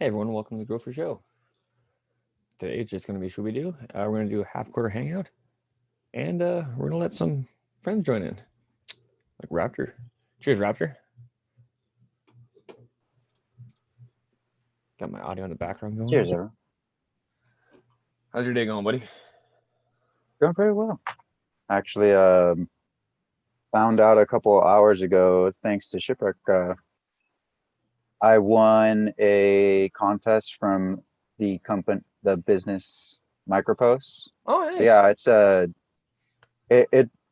Hey everyone, welcome to the Grow for Show. Today it's just going to be schwoobydoo. We're going to do a half-quarter hangout, and we're going to let some friends join in, like Raptor. Cheers, Raptor. Got my audio in the background going. Cheers, everyone. How's your day going, buddy? Going pretty well. Actually, found out a couple hours ago, thanks to Shipwreck, I won a contest from the business microposts. Oh, nice. Yeah,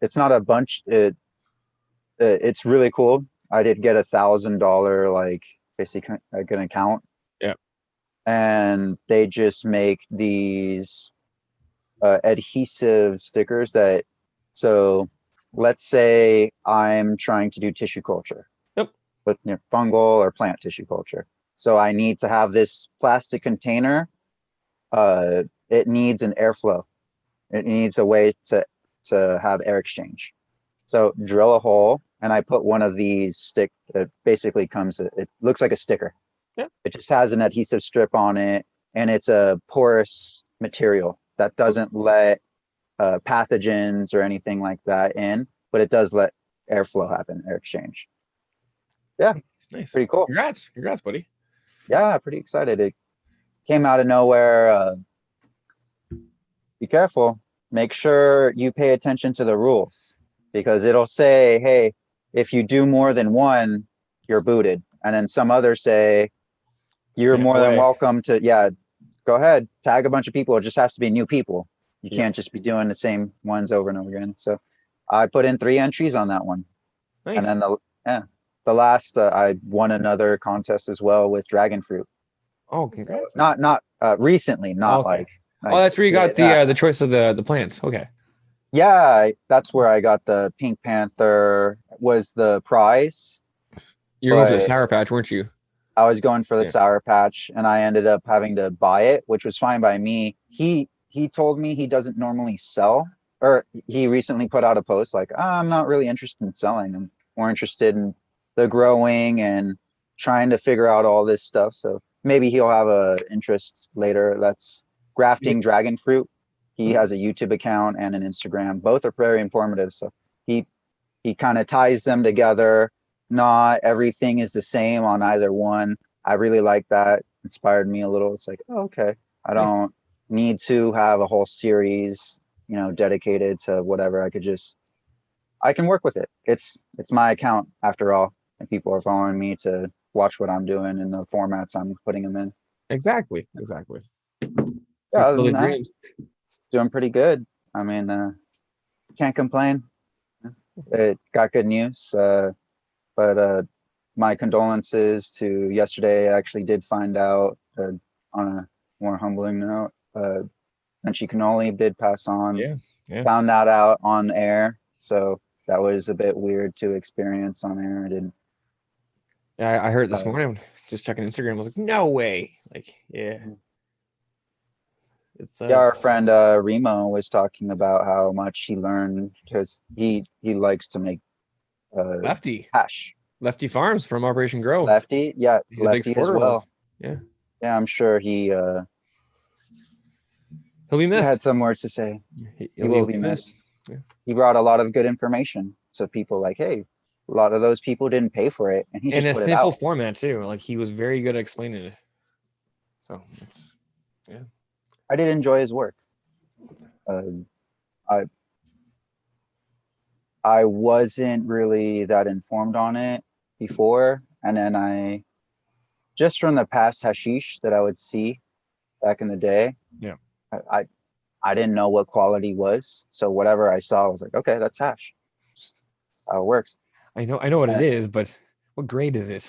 it's not a bunch. It's really cool. I did get $1,000 like basically like an account. Yeah. And they just make these adhesive stickers that, so let's say I'm trying to do tissue culture. Yep. With fungal or plant tissue culture. So I need to have this plastic container. It needs an airflow. It needs a way to have air exchange. So drill a hole, and I put one of these it basically comes, it looks like a sticker. Yeah. It just has an adhesive strip on it, and it's a porous material that doesn't let pathogens or anything like that in, but it does let airflow happen, air exchange. Yeah, nice. Pretty cool. Congrats, buddy. Yeah, pretty excited. It came out of nowhere. Be careful. Make sure you pay attention to the rules, because it'll say, hey, if you do more than one, you're booted. And then some others say, you're more than welcome to, go ahead, tag a bunch of people. It just has to be new people. You can't just be doing the same ones over and over again. So I put in 3 entries on that one. Nice. And then the last, I won another contest as well with dragon fruit. Oh, congrats. Not recently, not like. Oh, that's where you got the choice of the plants. Okay. Yeah, that's where I got the Pink Panther was the prize. You were going for the Sour Patch, weren't you? I was going for the Sour Patch, and I ended up having to buy it, which was fine by me. He told me he doesn't normally sell, or he recently put out a post like, I'm not really interested in selling. I'm more interested in the growing and trying to figure out all this stuff. So maybe he'll have a interest later. That's grafting dragon fruit. He has a YouTube account and an Instagram. Both are very informative. So he kind of ties them together. Not everything is the same on either one. I really like that. Inspired me a little. It's like, oh, okay, I don't need to have a whole series, dedicated to whatever. I can work with it. It's my account after all, and people are following me to watch what I'm doing in the formats I'm putting them in. Exactly. Yeah, other than that, doing pretty good. I mean, can't complain. It got good news, but my condolences to yesterday. I actually did find out on a more humbling note, and she cannoli did pass on. Yeah. Found that out on air, so that was a bit weird to experience on air. I didn't. Yeah, I heard this morning, just checking Instagram. I was like, no way. Like, yeah. Our friend Remo was talking about how much he learned, because he likes to make Lefty hash. Lefty Farms from Operation Grow. Lefty, yeah, he's Lefty as well. Yeah, I'm sure he'll be missed. He had some words to say. He will be missed. Yeah. He brought a lot of good information, so people like, hey, a lot of those people didn't pay for it, and he just in put a it out. simple format too. Like, he was very good at explaining it. So I did enjoy his work. I wasn't really that informed on it before, and then I just from the past hashish that I would see back in the day. Yeah, I didn't know what quality was, so whatever I saw, I was like, okay, that's hash. That's how it works. I know what it is, but what grade is it?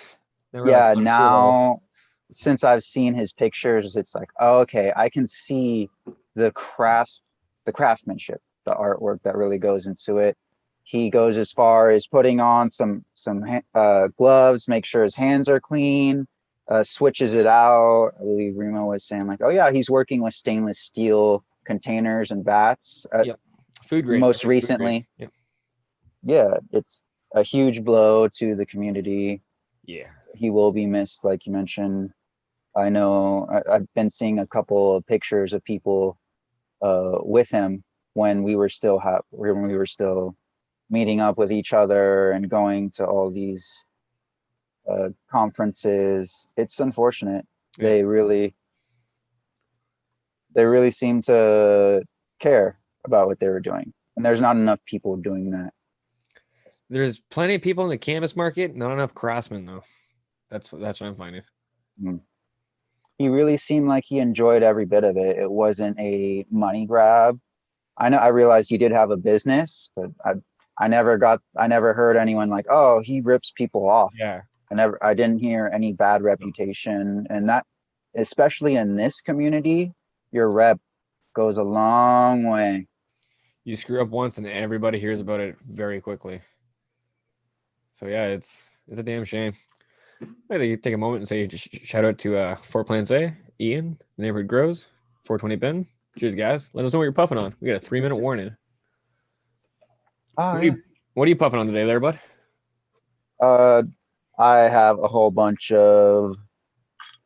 Yeah, now since I've seen his pictures, it's like, oh, okay, I can see the craftsmanship, the artwork that really goes into it. He goes as far as putting on some gloves, make sure his hands are clean, switches it out. I believe Remo was saying like, oh yeah, he's working with stainless steel containers and bats. Food grade. Most recently. Yeah, it's a huge blow to the community. Yeah. He will be missed, like you mentioned. I know I've been seeing a couple of pictures of people with him when when we were still meeting up with each other and going to all these conferences. It's unfortunate. Yeah. They really seem to care about what they were doing, and there's not enough people doing that. There's plenty of people in the canvas market, not enough craftsmen though. That's what I'm finding. Mm. He really seemed like he enjoyed every bit of it. It wasn't a money grab. I realized he did have a business, but I never heard anyone like, oh, he rips people off. Yeah. I didn't hear any bad reputation. And that, especially in this community, your rep goes a long way. You screw up once and everybody hears about it very quickly. So yeah, it's a damn shame. I think you take a moment and say just shout out to Fort Plants A, Ian, the neighborhood grows, 420 Ben. Cheers, guys. Let us know what you're puffing on. We got a 3-minute warning. Oh, What are yeah. you puffing on today, there, bud? Uh, I have a whole bunch of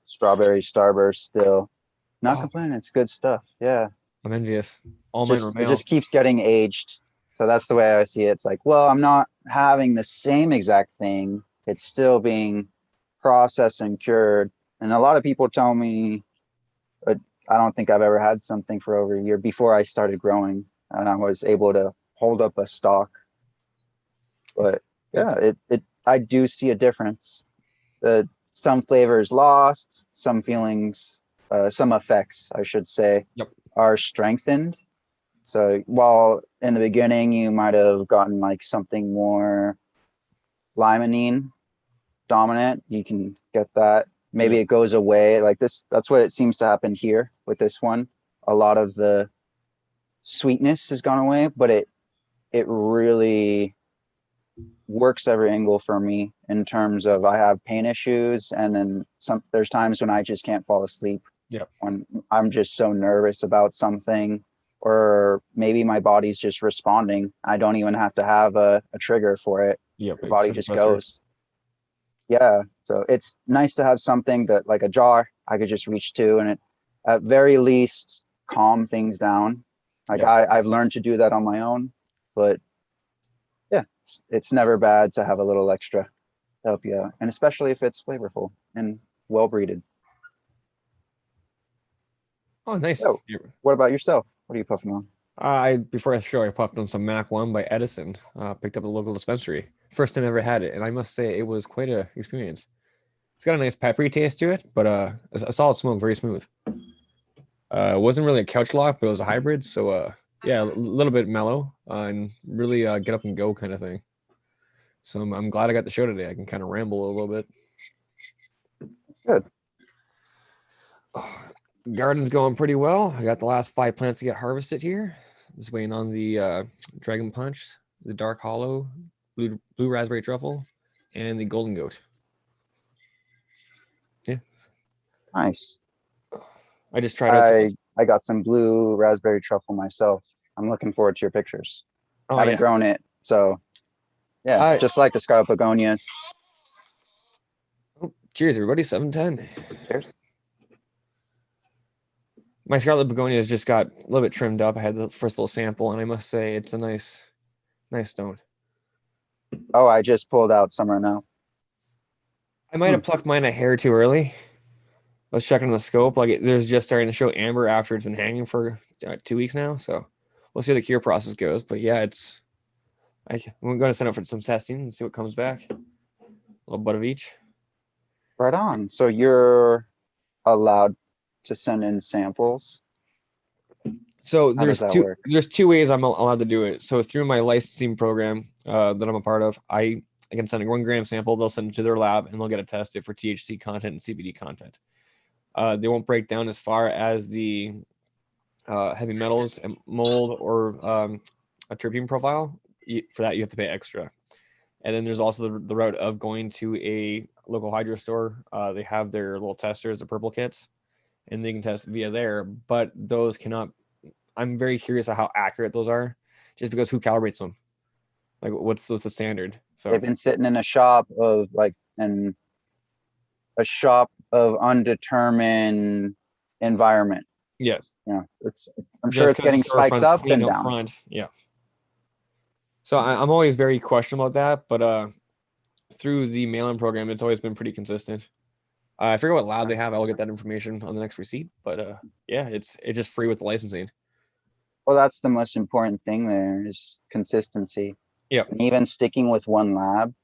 strawberry starburst still. Not Oh, complaining. It's good stuff. Yeah. I'm envious. All mine were It male. just keeps getting aged. So that's the way I see it. It's like, well, I'm not having the same exact thing. It's still being processed and cured. And a lot of people tell me, but I don't think I've ever had something for over a year before I started growing and I was able to hold up a stalk. But yeah, It's I do see a difference. Some flavors lost, some feelings, some effects, I should say, yep. are strengthened. So while in the beginning you might have gotten like something more limonene dominant, you can get that. Maybe Yep. it goes away. Like this, that's what it seems to happen here with this one. A lot of the sweetness has gone away, but it really works every angle for me in terms of I have pain issues, and then there's times when I just can't fall asleep Yep. when I'm just so nervous about something, or maybe my body's just responding. I don't even have to have a trigger for it. Yep. Your It's body so just frustrating. goes. Yeah. So it's nice to have something that like a jar I could just reach to and it at very least calm things down. Like Yep. I've learned to do that on my own, but yeah, it's never bad to have a little extra to help you out. And especially if it's flavorful and well breeded. Oh, nice. So what about yourself? What are you puffing on? I before I show I puffed on some Mac One by Edison. Picked up at a local dispensary. First time I ever had it, and I must say it was quite a experience. It's got a nice peppery taste to it, but a solid smoke, very smooth. It wasn't really a couch lock, but it was a hybrid. So yeah, a little bit mellow and really get up and go kind of thing. So I'm glad I got the show today. I can kind of ramble a little bit. Good. Garden's going pretty well. I got the last 5 plants to get harvested here. Just waiting on the Dragon Punch, the Dark Hollow, blue Raspberry Truffle, and the Golden Goat. Yeah, Nice. I just tried out some. I got some blue raspberry truffle myself. I'm looking forward to your pictures. Oh Haven't yeah. grown it, so yeah, I just like the scarlet begonias. oh, cheers, everybody. 710. Cheers. My Scarlet Begonias just got a little bit trimmed up. I had the first little sample, and I must say it's a nice stone. Oh, I just pulled out some right now. I might Hmm. have plucked mine a hair too early. I was checking the scope. Like there's just starting to show amber after it's been hanging for 2 weeks now. So we'll see how the cure process goes. But yeah, I'm going to send it for some testing and see what comes back. A little bit of each. Right on. So you're allowed to send in samples. So How does that work? there's 2 ways I'm allowed to do it. So through my licensing program that I'm a part of, I can send a 1 gram sample. They'll send it to their lab and they'll get it tested for THC content and CBD content. They won't break down as far as the heavy metals and mold or a terpene profile. For that, you have to pay extra. And then there's also the route of going to a local hydro store. They have their little testers, the purple kits, and they can test via there. But those cannot. I'm very curious of how accurate those are, just because who calibrates them? Like, what's the standard? They've So been sitting in a shop of like in a shop of undetermined environment. Yes. You know, I'm sure Just it's because the getting spikes storefront's up clean and up down. front. Yeah. So I'm always very questionable about that, but through the mail-in program, it's always been pretty consistent. I forget what lab they have. I'll get that information on the next receipt. But yeah, it's just free with the licensing. Well, that's the most important thing there is consistency. Yep. And even sticking with one lab,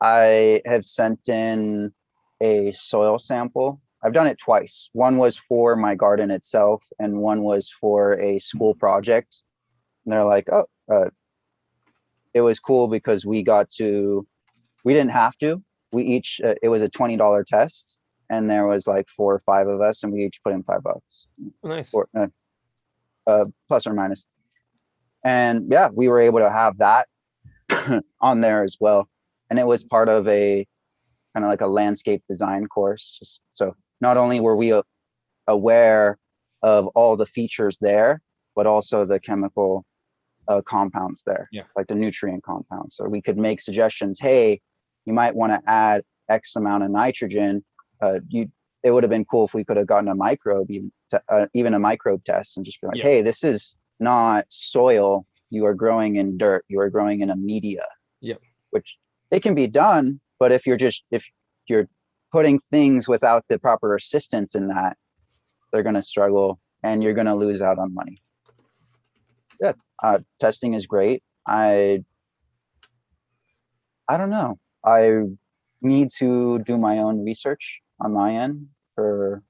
I have sent in a soil sample. I've done it twice. One was for my garden itself, and one was for a school project. And they're like, oh, it was cool because we didn't have to. We each, it was a $20 test, and there was like 4 or 5 of us, and we each put in $5, Oh, nice. or plus or minus. And yeah, we were able to have that on there as well. And it was part of a kind of like a landscape design course. Just so not only were we aware of all the features there, but also the chemical compounds there, Yeah. like the nutrient compounds. So we could make suggestions. Hey, you might want to add X amount of nitrogen. It would have been cool if we could have gotten a microbe, even a microbe test, and just be like, Yeah. hey, this is not soil. You are growing in dirt. You are growing in a media. Yep. Which it can be done, but if you're putting things without the proper assistance in that, they're going to struggle and you're going to lose out on money. Yeah, testing is great. I don't know. I need to do my own research on my end for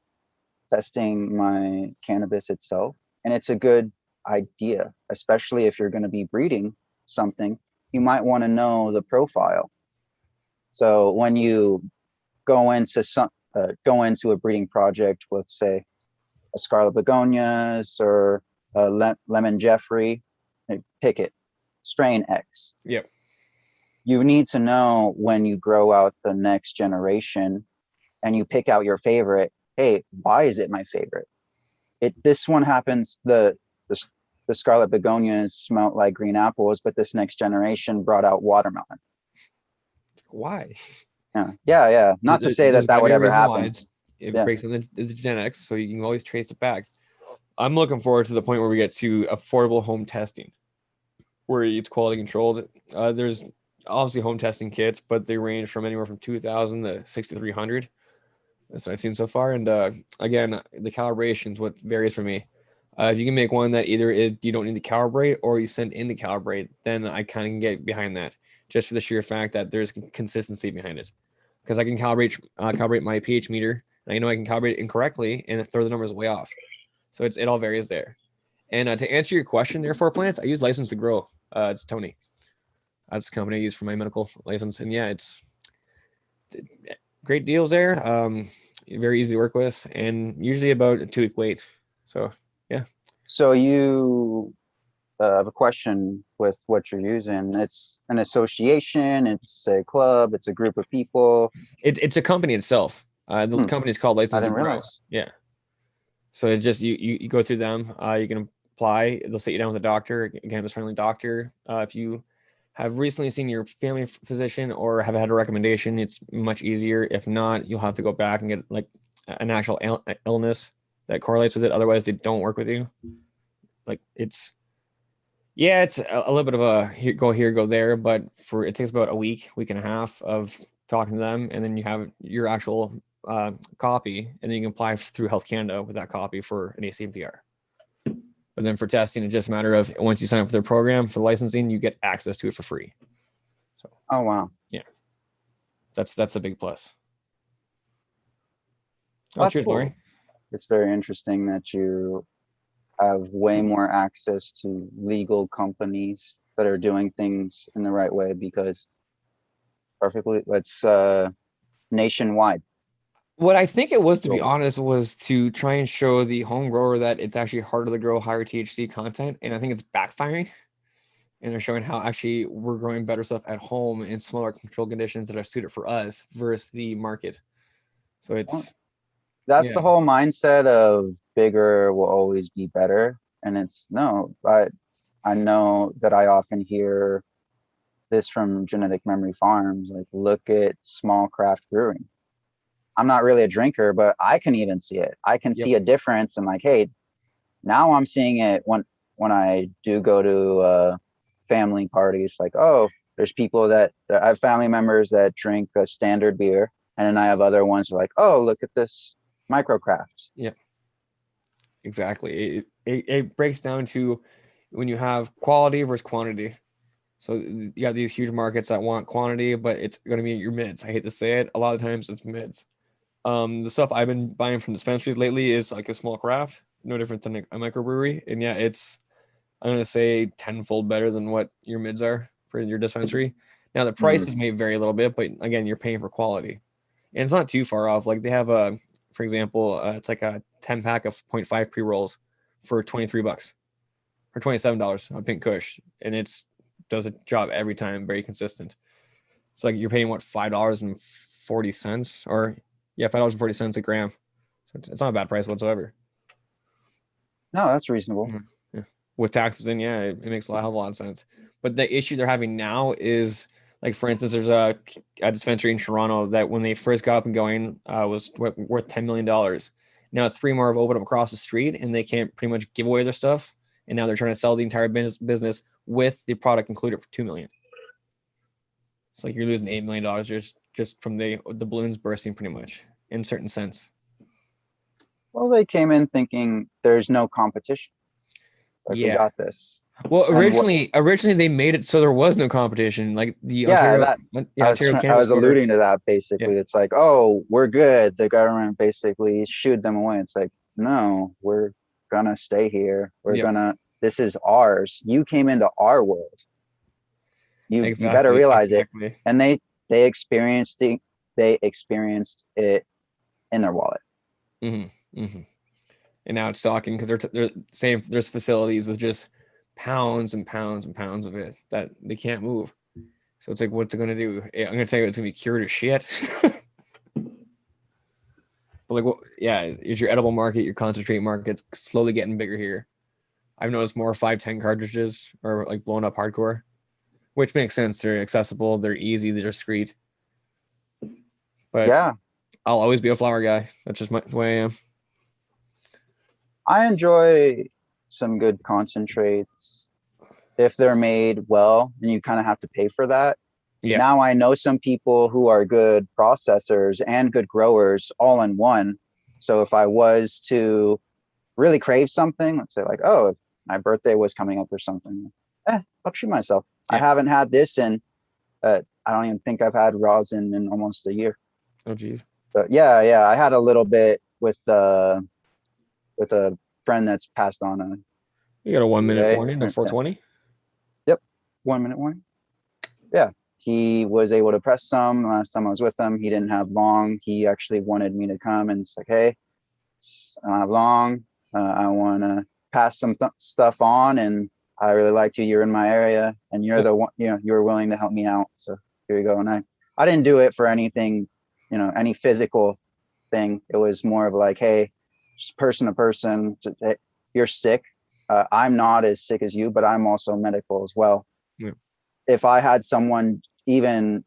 testing my cannabis itself, and it's a good idea, especially if you're going to be breeding something. You might want to know the profile. So when you go into a breeding project with, say, a scarlet begonias or a lemon Jeffrey, pick it, strain X. Yep. You need to know when you grow out the next generation and you pick out your favorite. Hey, why is it my favorite? This one happens. The scarlet begonias smelt like green apples, but this next generation brought out watermelon. Why? Yeah. Not to say There's that got that to would be a ever reason why. happen. It Yeah. breaks into the genetics, so you can always trace it back. I'm looking forward to the point where we get to affordable home testing, where it's quality controlled. There's obviously home testing kits, but they range from anywhere from 2,000 to 6,300. That's what I've seen so far. And again, the calibration is what varies for me. If you can make one that either is you don't need to calibrate or you send in to calibrate, then I kind of can get behind that, just for the sheer fact that there's consistency behind it. Because I can calibrate my pH meter, and I know I can calibrate it incorrectly and throw the numbers way off. So it all varies there. And to answer your question, there for plants, I use License to Grow. It's Tony. That's the company I use for my medical license, and yeah, it's great deals there. Very easy to work with, and usually about a 2-week wait. So yeah. So you have a question with what you're using. It's an association, it's a club, it's a group of people. It's a company itself. The company is called I License to didn't Grow. realize. Yeah. So it's just you go through them. You can apply. They'll sit you down with a doctor, a cannabis friendly doctor. If you have recently seen your family physician or have had a recommendation, it's much easier. If not, you'll have to go back and get like an actual illness that correlates with it. Otherwise, they don't work with you. Like it's a little bit of a here, go there, but it takes about a week and a half of talking to them, and then you have your actual copy, and then you can apply through Health Canada with that copy for an ACMPR. But then for testing, it's just a matter of once you sign up for their program for licensing, you get access to it for free. So, oh wow, yeah, that's a big plus. Oh, that's cheers, cool. Lori. It's very interesting that you have way more access to legal companies that are doing things in the right way, because perfectly, it's nationwide. What I think it was, to be honest, was to try and show the home grower that it's actually harder to grow higher THC content, and I think it's backfiring. And they're showing how actually we're growing better stuff at home in smaller control conditions that are suited for us versus the market. So it's That's the whole mindset of bigger will always be better. And it's no, I know that I often hear this from genetic memory farms, like look at small craft brewing. I'm not really a drinker, but I can even see it. I can Yep. see a difference. And like, hey, now I'm seeing it when I do go to family parties. Like, oh, there's people that I have family members that drink a standard beer, and then I have other ones who are like, oh, look at this microcraft. Yep. Exactly. It breaks down to when you have quality versus quantity. So you got these huge markets that want quantity, but it's going to be your mids. I hate to say it. A lot of times it's mids. The stuff I've been buying from dispensaries lately is like a small craft, no different than a microbrewery. And yeah, it's, I'm going to say tenfold better than what your mids are for your dispensary. Now the prices may vary a little bit, but again, you're paying for quality, and it's not too far off. Like they have a, for example, it's like a 10 pack of 0.5 pre rolls for $23 or $27 on Pink Kush, and it's does a job every time, very consistent. It's like you're paying what, $5.40 or yeah, $5.40 a gram. So it's not a bad price whatsoever. No, that's reasonable. Yeah. With taxes in, yeah, it makes a lot of sense. But the issue they're having now is, like, for instance, there's a dispensary in Toronto that when they first got up and going was worth $10 million. Now 3 more have opened up across the street, and they can't pretty much give away their stuff. And now they're trying to sell the entire business with the product included for $2 million. It's like you're losing $8 million just from the balloons bursting, pretty much, in a certain sense. Well, they came in thinking there's no competition. It's like, we Yeah. got this. Well, And what, originally they made it so there was no competition. Like the yeah, Ontario I Cannabis was Store. alluding to that Yeah. basically. It's like, oh, we're good. The government basically shooed them away. It's like, no, we're gonna stay here. Yep. This is ours. You came into our world. You better Exactly. realize it. Exactly. And they experienced it in their wallet. Mm-hmm. Mm-hmm. And now it's talking because they're saying there's facilities with just pounds and pounds and pounds of it that they can't move. So it's like, what's it gonna do? I'm gonna tell you, it's gonna be cured of shit. But like, what? Yeah, is your edible market, your concentrate market's slowly getting bigger here. I've noticed more 510 cartridges are like blowing up hardcore, which makes sense. They're accessible, they're easy, they're discreet. But Yeah, I'll always be a flower guy. That's just the way I am. I enjoy some good concentrates if they're made well, and you kind of have to pay for that. Yeah. Now I know some people who are good processors and good growers all in one. So if I was to really crave something, let's say like, oh, if my birthday was coming up or something, I'll treat myself. I Yeah. haven't had this in, I don't even think I've had rosin in almost a year. Oh, geez. So yeah, I had a little bit with a friend that's passed on You got a 1 minute today. warning to 420. Yep, 1 minute warning. Yeah, he was able to press some. Last time I was with him, he didn't have long. He actually wanted me to come and it's like, hey, I don't have long. I want to pass some stuff on, and I really liked you. You're in my area, and you're the one. You were willing to help me out. So here you go. And I didn't do it for anything, any physical thing. It was more of like, hey, just person to person. You're sick. I'm not as sick as you, but I'm also medical as well. Yeah. If I had someone even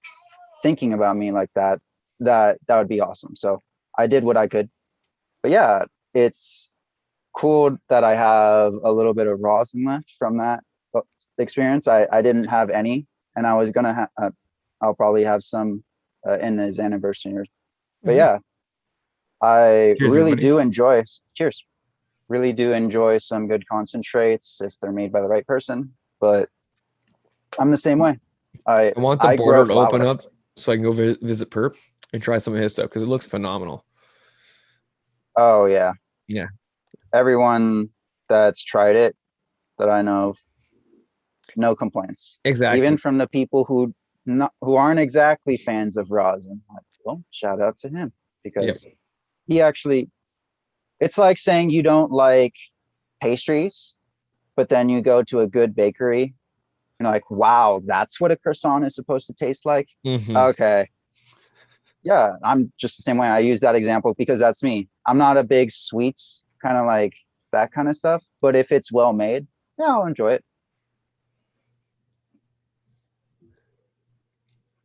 thinking about me like that, that would be awesome. So I did what I could. But yeah, it's cool that I have a little bit of rosin left from that experience. I didn't have any, and I was gonna I'll probably have some in his anniversary. But yeah, I Cheers, really everybody. do enjoy. Cheers. Really do enjoy some good concentrates if they're made by the right person. But I'm the same way. I want the I grow border to open flower. up so I can go visit Perp and try some of his stuff because it looks phenomenal. Oh yeah. Yeah. Everyone that's tried it that I know of, no complaints. Even Exactly. from the people who aren't exactly fans of rosin. Like, well, shout out to him Yep. because he actually. It's like saying you don't like pastries, but then you go to a good bakery and like, wow, that's what a croissant is supposed to taste like. Mm-hmm. Okay. Yeah, I'm just the same way. I use that example because that's me. I'm not a big sweets kind of like that kind of stuff, but if it's well made, yeah, I'll enjoy it.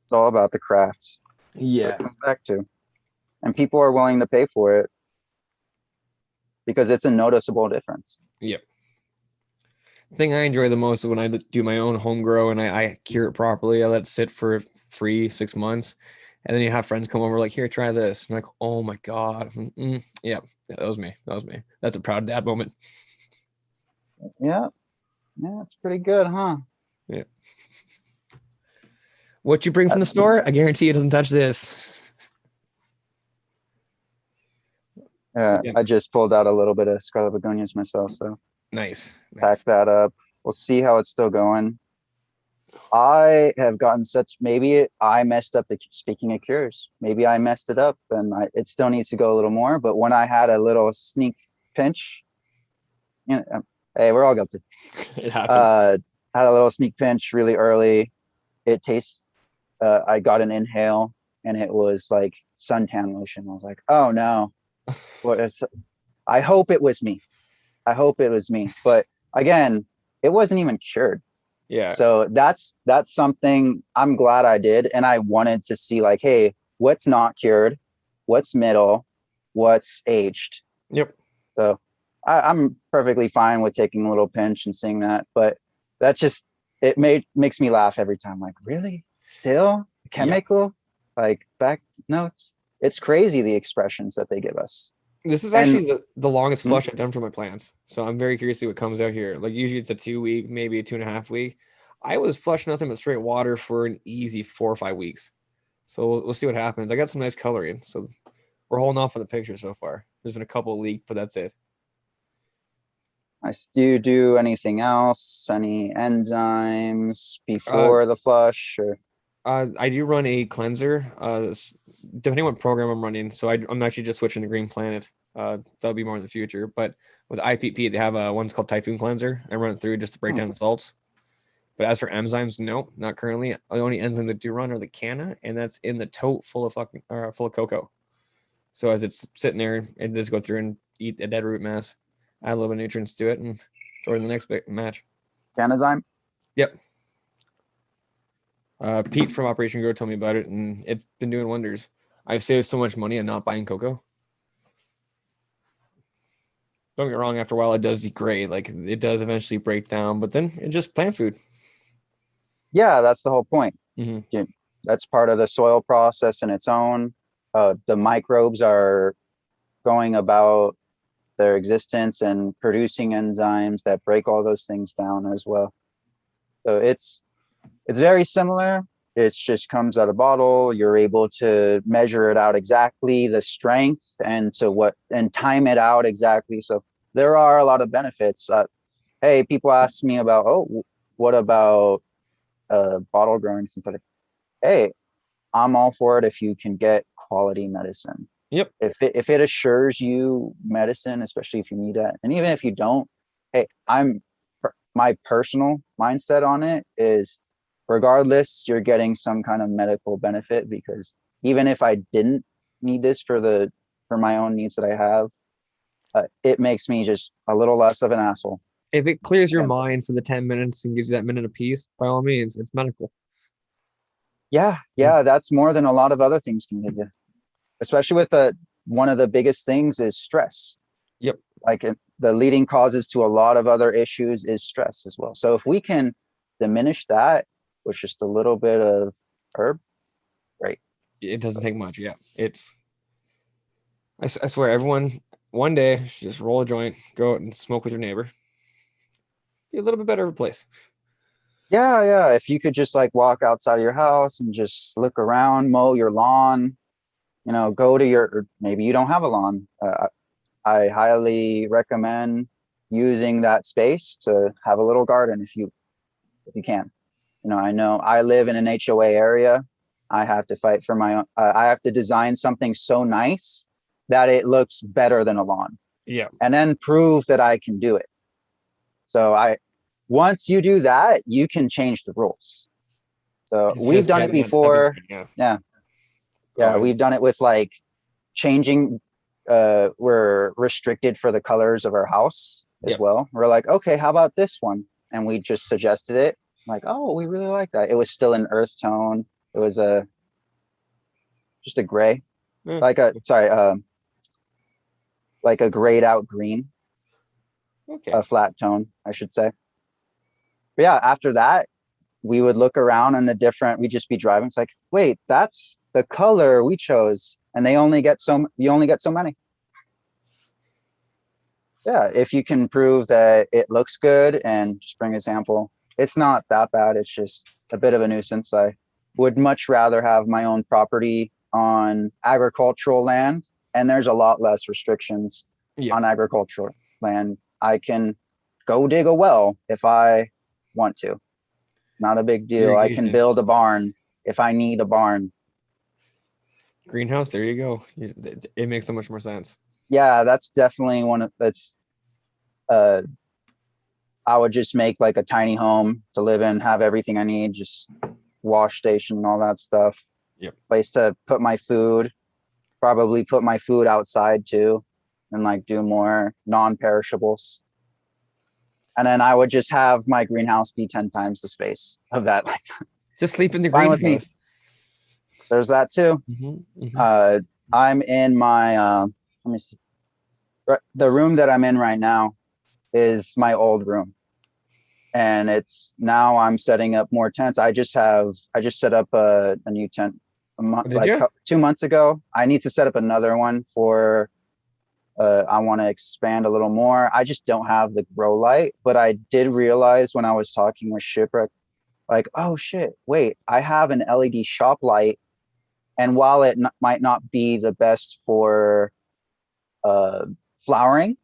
It's all about the craft. What it Yeah. comes back to. and people are willing to pay for it because it's a noticeable difference. Yep. Thing I enjoy the most is when I do my own home grow and I cure it properly. I let it sit for 3 6 months, and then you have friends come over like, here, try this. I'm like, oh my god, yeah, that was me. That was me. That's a proud dad moment. Yeah, yeah, it's pretty good, huh? Yeah. What you bring from the store, I guarantee it doesn't touch this. Yeah, Yeah. I just pulled out a little bit of Scarlet Begonias myself, so Nice, pack nice. that up. We'll see how it's still going. I have gotten such, I messed up speaking of cures, maybe I messed it up and it still needs to go a little more. But when I had a little sneak pinch, you know, hey, we're all guilty. It happens. Uh, had a little sneak pinch really early. It tastes, I got an inhale and it was like suntan lotion. I was like, oh no, what is, I hope it was me. I hope it was me. But again, it wasn't even cured. Yeah. So that's something I'm glad I did. And I wanted to see like, hey, what's not cured, what's middle, what's aged. Yep. So I'm perfectly fine with taking a little pinch and seeing that. But that just makes me laugh every time. Like, really? Still Yep. chemical? Like back notes? It's crazy the expressions that they give us. This is And actually the longest mm, flush I've done for my plants. So I'm very curious to see what comes out here. Like usually it's a 2 week, maybe a 2.5 week. I was flushing nothing but straight water for an easy 4 or 5 weeks. So we'll see what happens. I got some nice coloring. So we're holding off on the picture so far. There's been a couple leaked, but that's it. do you do anything else? Any enzymes Uh, before the flush or I do run a cleanser, depending on what program I'm running. So I'm actually just switching to Green Planet. That'll be more in the future. But with IPP, they have one's called Typhoon Cleanser. I run it through just to break hmm, down the salts. But as for enzymes, no, not currently. The only enzyme that do run are the canna, and that's in the tote full of cocoa. So as it's sitting there, it just go through and eat a dead root mass, add a little bit of nutrients to it, and throw it in the next match. canazyme? Yep. Pete from Operation Grow told me about it, and it's been doing wonders. I've saved so much money on not buying cocoa. Don't get me wrong, after a while it does degrade. Like it does eventually break down, but then it's just plant food. Yeah, that's the whole point. Mm-hmm. That's part of the soil process in its own. The microbes are going about their existence and producing enzymes that break all those things down as well. So it's very similar. It just comes out of bottle. You're able to measure it out exactly, the strength, and to what, and time it out exactly. So there are a lot of benefits. Hey, people ask me about, oh, what about bottle growing synthetic? Hey, I'm all for it if you can get quality medicine. Yep. If it assures you medicine, especially if you need it, and even if you don't, hey, my personal mindset on it is regardless, you're getting some kind of medical benefit because even if I didn't need this for my own needs that I have, it makes me just a little less of an asshole. If it clears your Yeah, mind for the 10 minutes and gives you that minute of peace, by all means, it's medical. yeah, Yeah. yeah, that's more than a lot of other things can give you, especially with one of the biggest things is stress. Yep. Like the leading causes to a lot of other issues is stress as well. So if we can diminish that with just a little bit of herb, great. It doesn't take much. Yeah. I swear, everyone one day should just roll a joint, go out and smoke with your neighbor. Be a little bit better of a place. Yeah, yeah. If you could just like walk outside of your house and just look around, mow your lawn, go to or maybe you don't have a lawn. I highly recommend using that space to have a little garden if you can. I know I live in an HOA area. I have to fight for my own. I have to design something so nice that it looks better than a lawn, Yeah. and then prove that I can do it. So once you do that, you can change the rules. So It's we've just done it getting that stepping before. point. Yeah. Yeah, Oh, yeah, we've done it with like changing. We're restricted for the colors of our house as yep. well. We're like, okay, how about this one? And we just suggested it. Like, oh, we really like that. It was still an earth tone. It was just a gray. Eh, like a sorry, like a grayed out green, okay. a flat tone, I should say. But yeah, after that, we would look around and the different. We'd just be driving. It's like, wait, that's the color we chose, and they only get so you only get so many. So yeah, if you can prove that it looks good and just bring a sample, it's not that bad. It's just a bit of a nuisance. I would much rather have my own property on agricultural land, and there's a lot less restrictions Yeah. on agricultural land. I can go dig a well if I want to. Not a big deal. I can Irrigation, build a barn if I need a barn. greenhouse. There you go. It makes so much more sense. Yeah, that's definitely one of that's uh I would just make like a tiny home to live in, have everything I need, just wash station and all that stuff. Yep. Place to put my food, probably put my food outside too, and like do more non-perishables. And then I would just have my greenhouse be 10 times the space of that. Like, Just sleep in the fine with me. greenhouse. There's that too. Uh, I'm in my, let me see. The room that I'm in right now is my old room. And it's now I'm setting up more tents. I just set up a new tent Did like you? 2 months ago. I need to set up another one for I want to expand a little more. I just don't have the grow light, but I did realize when I was talking with Shipwreck, like, oh shit, wait, I have an LED shop light. And while it might not be the best for flowering,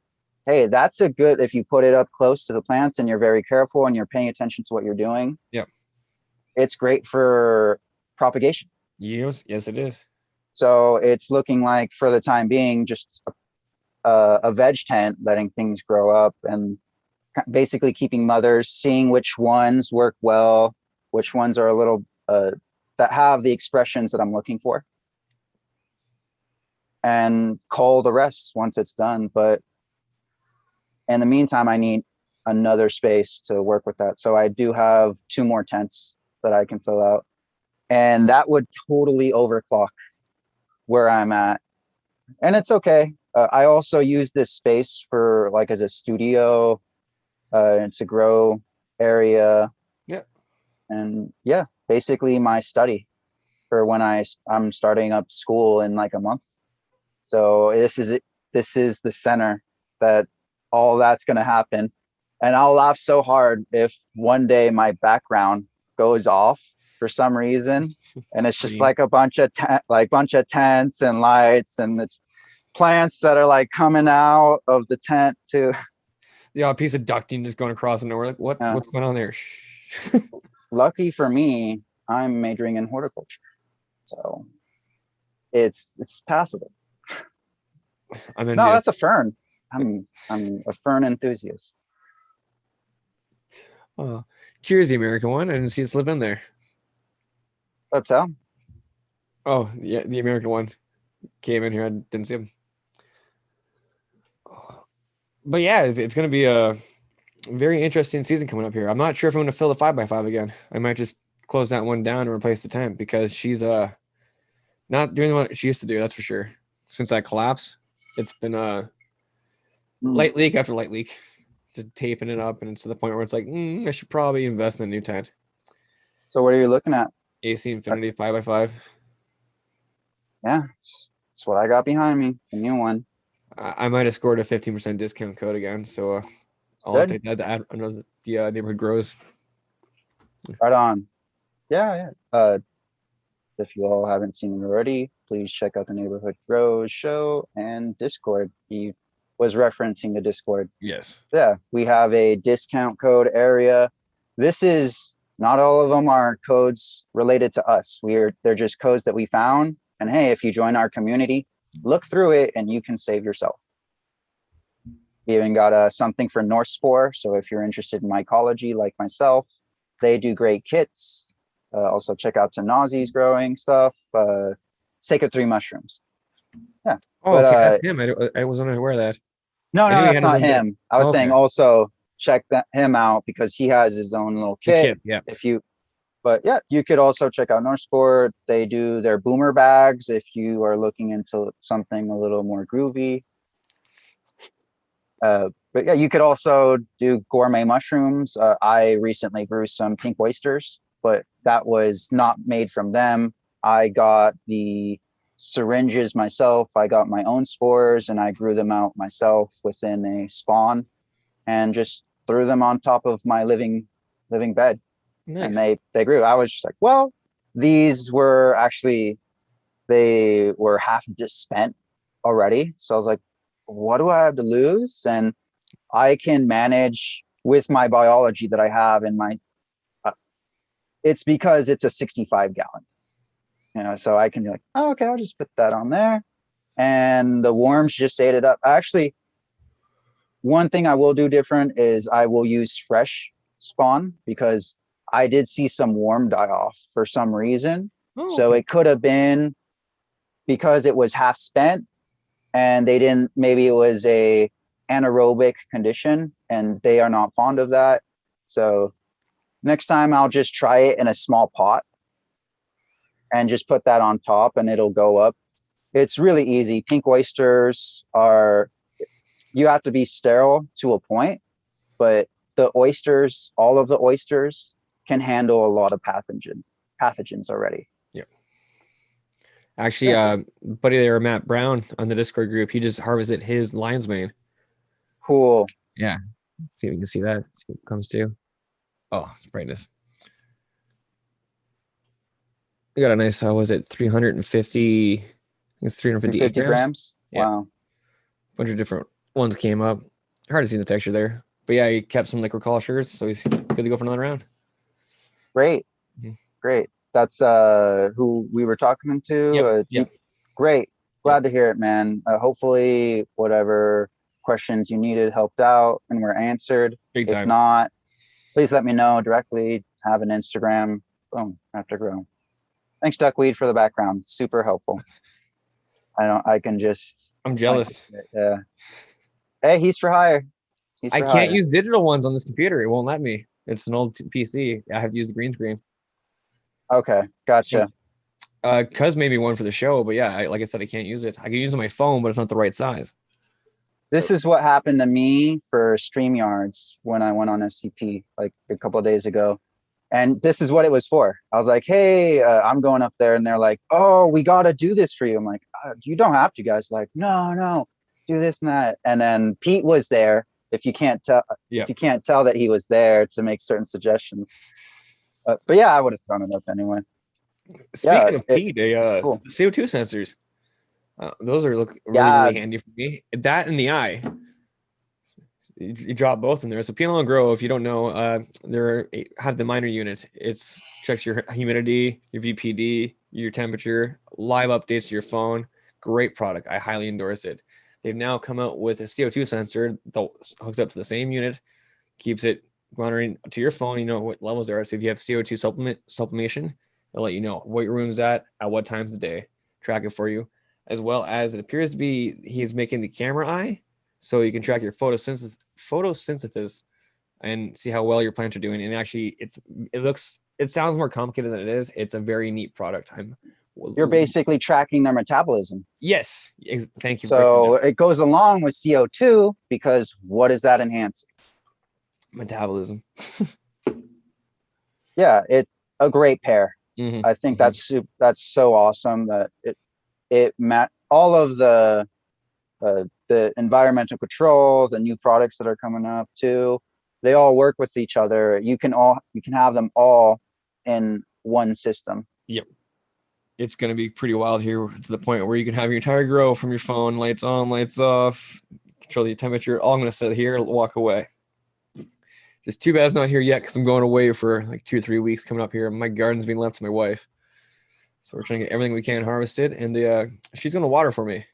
hey, that's a good, if you put it up close to the plants and you're very careful and you're paying attention to what you're doing, Yep. it's great for propagation. Yes, yes, it is. So it's looking like for the time being, just a veg tent, letting things grow up and basically keeping mothers, seeing which ones work well, which ones are a little that have the expressions that I'm looking for, and cull the rest once it's done. But in the meantime, I need another space to work with that. So I do have 2 more tents that I can fill out, and that would totally overclock where I'm at. And it's okay. I also use this space for like as a studio. It's a grow area. Yeah. And yeah, basically my study for when I'm starting up school in like a month. So this is it. This is the center that all that's going to happen. And I'll laugh so hard if one day my background goes off for some reason, and it's just like a bunch of tents and lights, and it's plants that are like coming out of the tent too. Yeah, a piece of ducting just going across, and we're like, what's going on there? Lucky for me, I'm majoring in horticulture, so it's passable. No, that's a fern. I'm a fern enthusiast. Oh, cheers, the American one. I didn't see it slip in there. What's up? Oh, yeah, the American one came in here. I didn't see him. But yeah, it's going to be a very interesting season coming up here. I'm not sure if I'm going to fill the 5x5 again. I might just close that one down and replace the tent because she's not doing what she used to do. That's for sure. Since that collapse, it's been a light leak after light leak, just taping it up, and it's to the point where it's like, I should probably invest in a new tent. So what are you looking at? AC Infinity 5x5. Yeah, it's what I got behind me. The new one. I might have scored a 15% discount code again, so I'll take that to add another the neighborhood grows. Right on. Yeah. If you all haven't seen it already, please check out the Neighborhood Grows show and Discord. He was referencing the Discord. Yes. Yeah, we have a discount code area. This is not all of them are codes related to us. They're just codes that we found. And hey, if you join our community, look through it and you can save yourself. We even got something for North Spore. So if you're interested in mycology like myself, they do great kits. Also check out Tanazi's growing stuff. Sacred 3 mushrooms. Yeah. Oh, but, okay. That's him. I wasn't aware of that. No, that's not him. I was saying also check him out because he has his own little kit. Yeah. But yeah, you could also check out North Sport. They do their boomer bags if you are looking into something a little more groovy. But yeah, you could also do gourmet mushrooms. I recently grew some pink oysters, but that was not made from them. I got the syringes myself. I got my own spores and I grew them out myself within a spawn and just threw them on top of my living bed. Nice. And they grew. I was just like, well, these were actually, they were half just spent already. So I was like, what do I have to lose? And I can manage with my biology that I have in my, it's because it's a 65 gallon, you know, so I can be like, oh, okay, I'll just put that on there. And the worms just ate it up. Actually, one thing I will do different is I will use fresh spawn because I did see some worm die off for some reason. Oh, so okay. it could have been because it was half spent and they didn't, maybe it was a anaerobic condition and they are not fond of that. So next time I'll just try it in a small pot and just put that on top and it'll go up. It's really easy. Pink oysters are, you have to be sterile to a point, but the oysters, all of the oysters can handle a lot of pathogens already. Yep. Actually, buddy there, Matt Brown on the Discord group, he just harvested his lion's mane. Cool. Yeah. See if you can see that. See what it comes to. Oh, it's brightness. We got a nice, was it 350? I think it's 358 grams. Yeah. Wow. Bunch of different ones came up. Hard to see the texture there. But yeah, he kept some liquid cultures, so it's good to go for another round. Great. Great. That's who we were talking to. Yep. Great. Glad to hear it, man. Hopefully whatever questions you needed helped out and were answered. Big time. If not, please let me know directly. Have an Instagram. Boom. Have to grow. Thanks, Duckweed, for the background. Super helpful. I'm jealous. Yeah. Hey, he's for hire. I can't use digital ones on this computer. It won't let me. It's an old PC. I have to use the green screen. Okay, gotcha. Cuz maybe one for the show, but yeah, like I said, I can't use it. I can use it on my phone, but it's not the right size. This is what happened to me for StreamYards when I went on FCP like a couple of days ago. And this is what it was for. I was like, hey, I'm going up there. And they're like, oh, we got to do this for you. I'm like, you don't have to, guys. Like, no, do this and that. And then Pete was there. If you can't tell that he was there to make certain suggestions. But yeah, I would have thrown it up anyway. Speaking of Pete, cool. CO2 sensors. Those are really handy for me. That and the eye. You drop both in there. So PLL and Grow, if you don't know, have the minor unit. It checks your humidity, your VPD, your temperature, live updates to your phone. Great product. I highly endorse it. They've now come out with a CO2 sensor that hooks up to the same unit, keeps it monitoring to your phone. You know what levels there are. So if you have CO2 sublimation, it'll let you know what your room's at what times of the day, track it for you, as well as it appears to be he's making the camera eye, so you can track your photosynthesis and see how well your plants are doing. And actually, it sounds more complicated than it is. It's a very neat product. You're basically tracking their metabolism. Yes, thank you. So it goes along with CO2 because what does that enhance? Metabolism. Yeah, it's a great pair. Mm-hmm. I think that's so awesome that all of the environmental control, the new products that are coming up too, they all work with each other. You can have them all in one system. Yep. It's going to be pretty wild here to the point where you can have your entire grow from your phone, lights on, lights off, control the temperature. All I'm going to sit here and walk away. Just too bad it's not here yet because I'm going away for like 2 or 3 weeks coming up here. My garden's being left to my wife. So we're trying to get everything we can harvested. And she's going to water for me a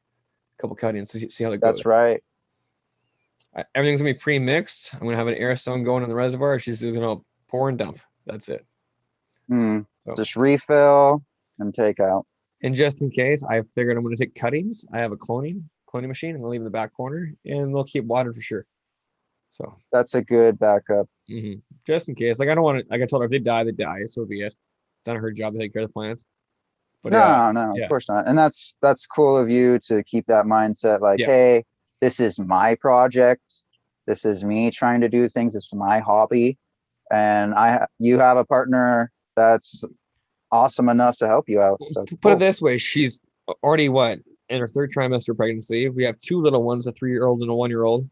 couple cuttings to see how that goes. That's right. Everything's going to be pre-mixed. I'm going to have an air stone going in the reservoir. She's just going to pour and dump. That's it. So. Just refill and take out. And just in case, I figured I'm going to take cuttings. I have a cloning machine. I'm going to leave in the back corner, and they'll keep water for sure. So that's a good backup. Just in case. Like I don't want to. Like I told her, if they die, they die. So be it. It's not her job to take care of the plants. But No, of yeah, course not. And that's cool of you to keep that mindset like, yeah, hey, this is my project. This is me trying to do things. It's my hobby. And you have a partner that's awesome enough to help you out. So put it cool. this way, she's already what, in her third trimester pregnancy. We have two little ones, a 3-year-old and a 1-year-old,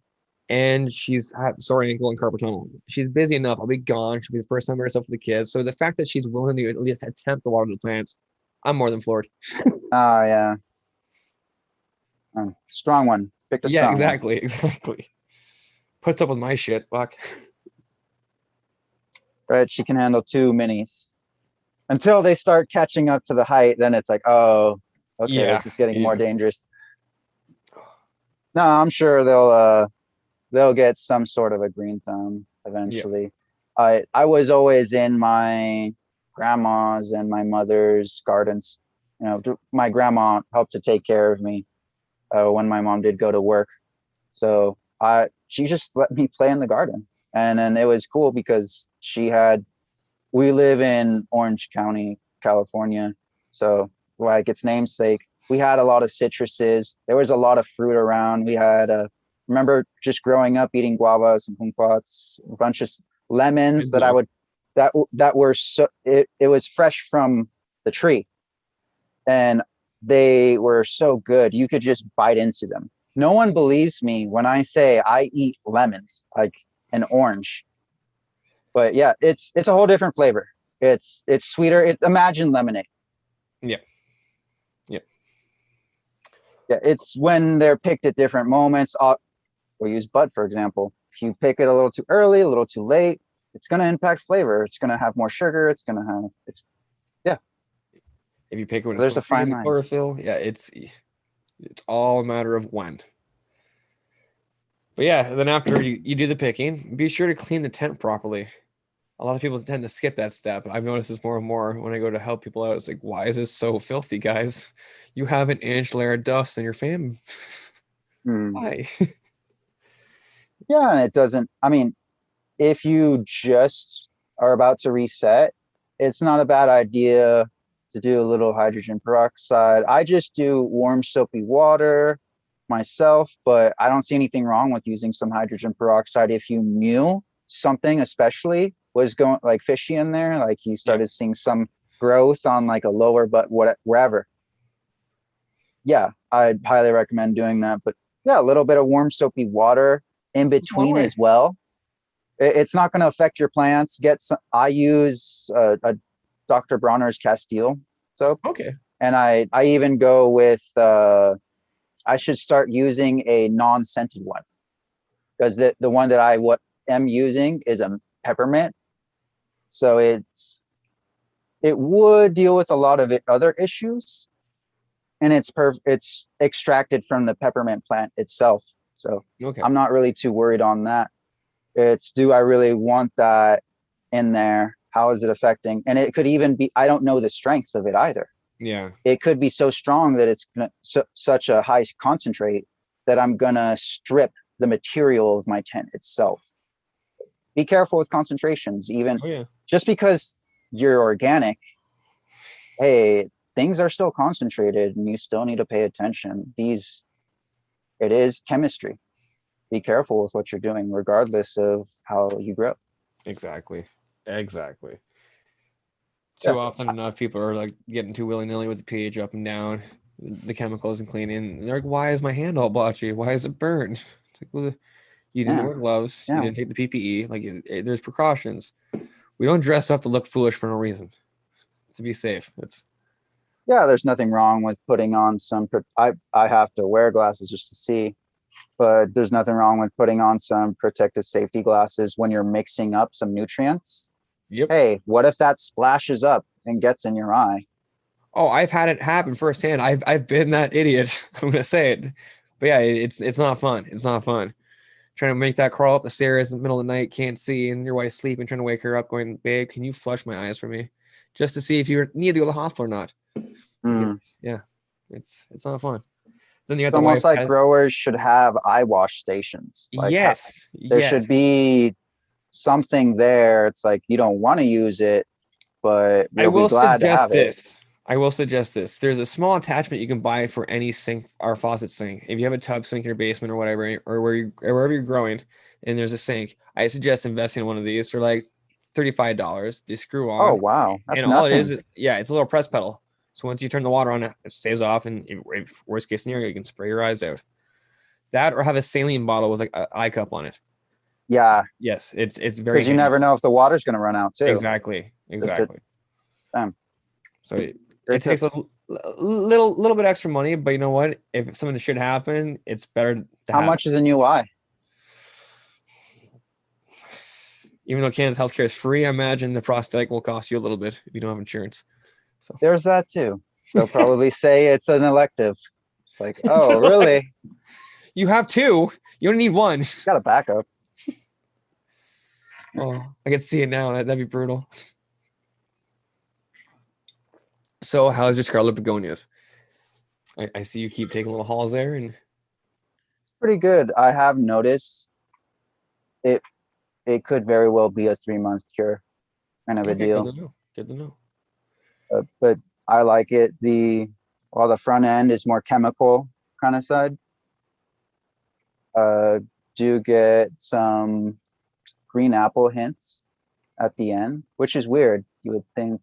and she's had sore ankle and carpal tunnel. She's busy enough. I'll be gone. She'll be the first time by herself with the kids. So the fact that she's willing to at least attempt to water the plants, I'm more than floored. Oh yeah. Strong one. Picked a Yeah, strong one. exactly, exactly. Puts up with my shit. Fuck. Right. She can handle 2 minis. Until they start catching up to the height, then it's like, oh, okay, Yeah, this is getting more yeah. dangerous. No, I'm sure they'll get some sort of a green thumb Yeah. eventually. I was always in my grandma's and my mother's gardens. You know, my grandma helped to take care of me when my mom did go to work. So she just let me play in the garden, and then it was cool because we live in Orange County, California. So like its namesake, we had a lot of citruses. There was a lot of fruit around. We had remember just growing up eating guavas and kumquats, a bunch of I lemons that I do. would that were so it was fresh from the tree, and they were so good. You could just bite into them. No one believes me when I say I eat lemons like an orange. But yeah, it's a whole different flavor. It's sweeter. Imagine lemonade. Yeah. Yeah. Yeah, it's when they're picked at different moments. We'll use bud for example. If you pick it a little too early, a little too late, it's going to impact flavor. It's going to have more sugar. It's yeah. If you pick it when So it's there's still a green fine in the line. chlorophyll, yeah, it's all a matter of when. But yeah, then after you do the picking, be sure to clean the tent properly. A lot of people tend to skip that step. I've noticed this more and more when I go to help people out. It's like, why is this so filthy, guys? You have an inch layer of dust in your fan. Hmm. Why? Yeah, and it doesn't. I mean, if you just are about to reset, it's not a bad idea to do a little hydrogen peroxide. I just do warm soapy water myself, but I don't see anything wrong with using some hydrogen peroxide if you knew something especially was going like fishy in there, like you Yeah. started seeing some growth on like a lower butt wherever. Yeah, I'd highly recommend doing that. But yeah, a little bit of warm soapy water in Long between way. as well. It's not going to affect your plants. I use a Dr. Bronner's Castile soap, Okay. and I even go with I should start using a non-scented one because the one that am using is a peppermint, so it would deal with a lot of other issues, and it's extracted from the peppermint plant itself. So Okay. I'm not really too worried on that. It's, do I really want that in there? How is it affecting? And it could even be, I don't know the strength of it either. Yeah. It could be so strong that it's such a high concentrate that I'm gonna strip the material of my tent itself. Be careful with concentrations. Even Oh yeah. just because you're organic, hey, things are still concentrated and you still need to pay attention. It is chemistry. Be careful with what you're doing regardless of how you grow. Exactly. Exactly. Yeah. Too often enough, people are like getting too willy nilly with the pH up and down, the chemicals and cleaning. And they're like, "Why is my hand all blotchy? Why is it burned?" It's like, well, you didn't Yeah. wear gloves. You Yeah. didn't take the PPE. Like, there's precautions. We don't dress up to look foolish for no reason. To be safe. It's Yeah, there's nothing wrong with putting on I have to wear glasses just to see, but there's nothing wrong with putting on some protective safety glasses when you're mixing up some nutrients. yep. Hey, what if that splashes up and gets in your eye? Oh, I've had it happen firsthand. I've been that idiot. I'm gonna say it. But yeah, it's not fun. It's not fun. Trying to make that crawl up the stairs in the middle of the night, can't see, and your wife's sleeping, trying to wake her up, going, "Babe, can you flush my eyes for me?" Just to see if you need to go to the hospital or not. Mm. Yeah, it's not fun. Then you got It's the almost wife like that, growers should have eye wash stations. Like yes, there should yes, be something there. It's like you don't want to use it, but I we'll be will glad to suggest have it. this. I will suggest this. There's a small attachment you can buy for any sink or faucet sink. If you have a tub sink in your basement or whatever, or wherever you're growing, and there's a sink, I suggest investing in one of these for like $35. They screw Oh, on, wow. and That's all it nothing. is, yeah, it's a little press pedal. So once you turn the water on, it stays off, and if worst case scenario, you can spray your eyes out. That or have a saline bottle with like an eye cup on it. So Yeah, yes, it's very because you handy. never know if the water's going to run out too. Exactly, If it, exactly. um, So it great takes a tips. little bit extra money, but you know what? If something should happen, it's better to How have much it. is a new eye? Even though Canada's healthcare is free, I imagine the prosthetic will cost you a little bit if you don't have insurance. So There's that too. They'll probably say it's an elective. It's like, oh, really? you have two. You don't need one. Got a backup. Oh, I can see it now. That'd be brutal. So, how's your Scarlet Begonias? I see you keep taking little hauls there, and Pretty good. I have noticed it. It could very well be a 3 month cure, kind of a okay, good to deal. know. Good to know. But I like it. While the front end is more chemical kind of side, uh, do get some green apple hints at the end, which is weird. You would think,